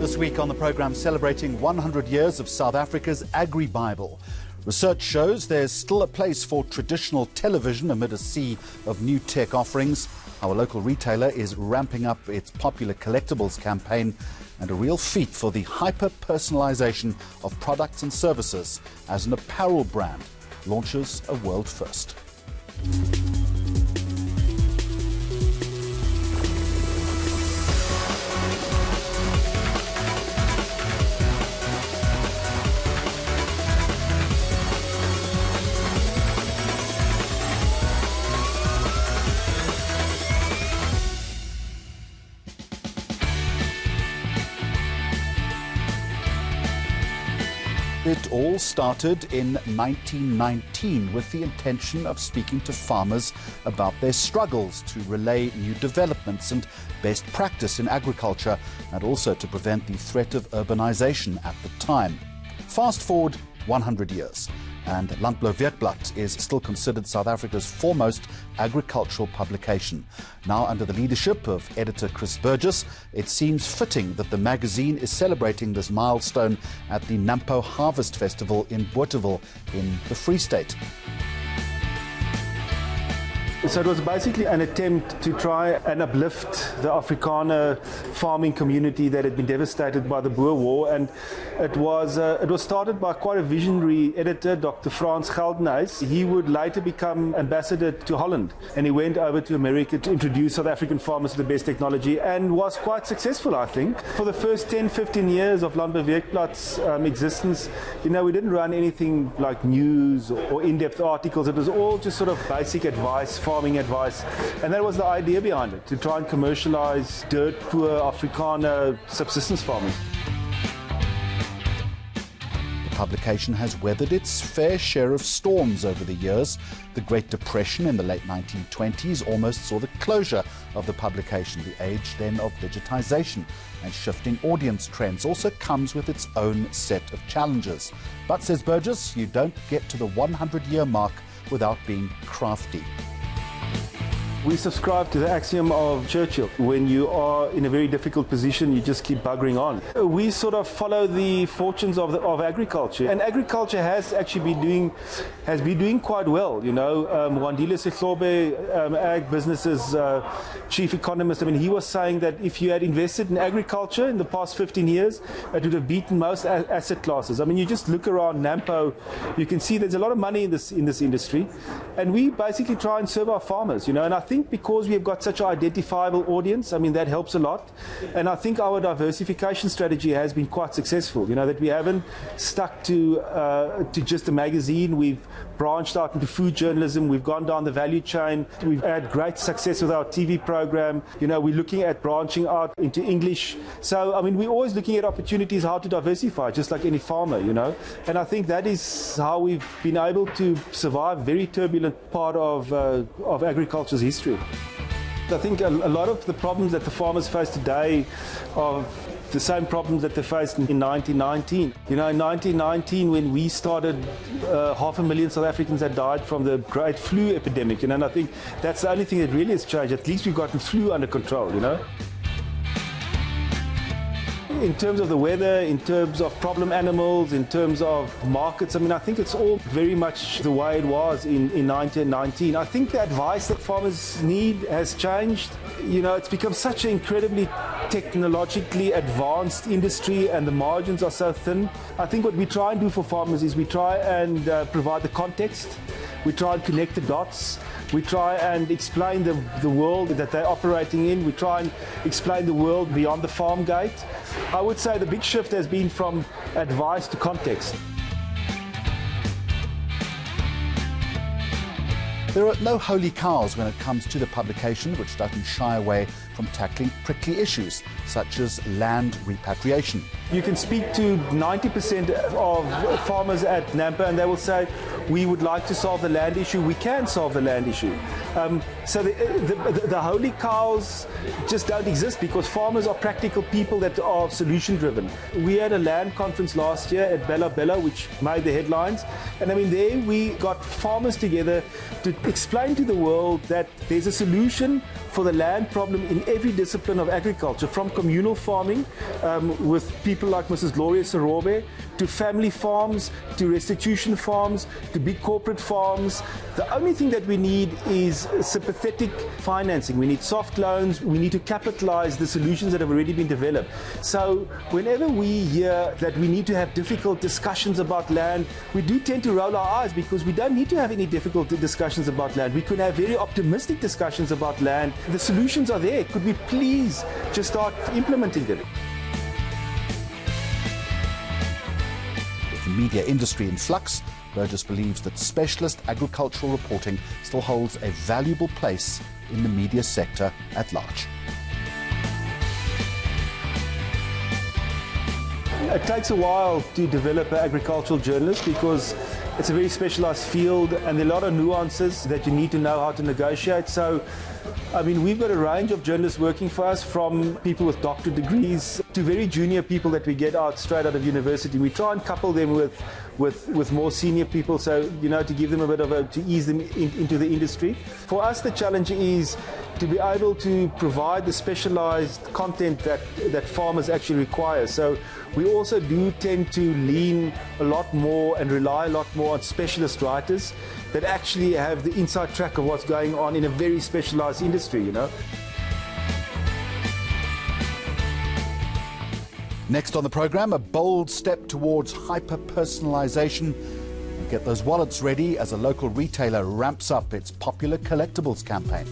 This week on the programme, celebrating 100 years of South Africa's Agri-Bible. Research shows there's still a place for traditional television amid a sea of new tech offerings. Our local retailer is ramping up its popular collectibles campaign, and a real feat for the hyper-personalisation of products and services as an apparel brand launches a world first. It all started in 1919 with the intention of speaking to farmers about their struggles to relay new developments and best practice in agriculture, and also to prevent the threat of urbanization at the time. Fast forward 100 years, and Landbouweekblad is still considered South Africa's foremost agricultural publication. Now under the leadership of editor Chris Burgess, it seems fitting that the magazine is celebrating this milestone at the NAMPO Harvest Festival in Bothaville in the Free State. So it was basically an attempt to try and uplift the Afrikaner farming community that had been devastated by the Boer War, and it was started by quite a visionary editor, Dr. Frans Geldenhuys. He would later become ambassador to Holland, and he went over to America to introduce South African farmers to the best technology, and was quite successful, I think. For the first 10-15 years of Landbouweekblad's existence, we didn't run anything like news or in-depth articles. It was all just sort of basic advice, farming advice, and that was the idea behind it, to try and commercialize dirt poor Afrikaner subsistence farmers. The publication has weathered its fair share of storms over the years. The Great Depression in the late 1920s almost saw the closure of the publication. The age then of digitalisation and shifting audience trends also comes with its own set of challenges. But, says Burgess, you don't get to the 100-year mark without being crafty. We subscribe to the axiom of Churchill: when you are in a very difficult position, you just keep buggering on. We sort of follow the fortunes of agriculture, and agriculture has actually been doing quite well. Wandile Sehlobe, Ag Business's chief economist, he was saying that if you had invested in agriculture in the past 15 years, it would have beaten most asset classes. You just look around NAMPO, you can see there's a lot of money in this industry, and we basically try and serve our farmers, and I think because we've got such an identifiable audience, that helps a lot. And I think our diversification strategy has been quite successful, that we haven't stuck to just a magazine. We've branched out into food journalism. We've gone down the value chain. We've had great success with our TV program. We're looking at branching out into English. So, we're always looking at opportunities how to diversify, just like any farmer, And I think that is how we've been able to survive a very turbulent part of agriculture's history. I think a lot of the problems that the farmers face today are the same problems that they faced in 1919. In 1919, when we started, 500,000 South Africans had died from the great flu epidemic, and I think that's the only thing that really has changed. At least we've gotten flu under control, In terms of the weather, in terms of problem animals, in terms of markets, I think it's all very much the way it was in 1919. I think the advice that farmers need has changed. It's become such an incredibly technologically advanced industry, and the margins are so thin. I think what we try and do for farmers is we try and provide the context. We try and connect the dots. We try and explain the world that they're operating in. We try and explain the world beyond the farm gate. I would say the big shift has been from advice to context. There are no holy cows when it comes to the publication, which doesn't shy away from tackling prickly issues such as land repatriation. You can speak to 90% of farmers at NAMPO and they will say, we would like to solve the land issue. We can solve the land issue. So the holy cows just don't exist, because farmers are practical people that are solution driven. We had a land conference last year at Bothaville, which made the headlines. And there we got farmers together to explain to the world that there's a solution for the land problem in in every discipline of agriculture, from communal farming with people like Mrs. Gloria Sarobe, to family farms, to restitution farms, to big corporate farms. The only thing that we need is sympathetic financing. We need soft loans. We need to capitalize the solutions that have already been developed. So whenever we hear that we need to have difficult discussions about land, we do tend to roll our eyes, because we don't need to have any difficult discussions about land. We could have very optimistic discussions about land. The solutions are there. Could we please just start implementing them? With the media industry in flux, Burgess believes that specialist agricultural reporting still holds a valuable place in the media sector at large. It takes a while to develop an agricultural journalist, because it's a very specialized field and there are a lot of nuances that you need to know how to negotiate. So, I mean, we've got a range of journalists working for us, from people with doctorate degrees to very junior people that we get out straight out of university. We try and couple them with more senior people, so, you know, to give them a bit of to ease them into the industry. For us, the challenge is to be able to provide the specialized content that farmers actually require. So we also do tend to lean a lot more and rely a lot more on specialist writers that actually have the inside track of what's going on in a very specialized industry, you know. Next on the programme, a bold step towards hyper-personalisation. Get those wallets ready as a local retailer ramps up its popular collectibles campaign.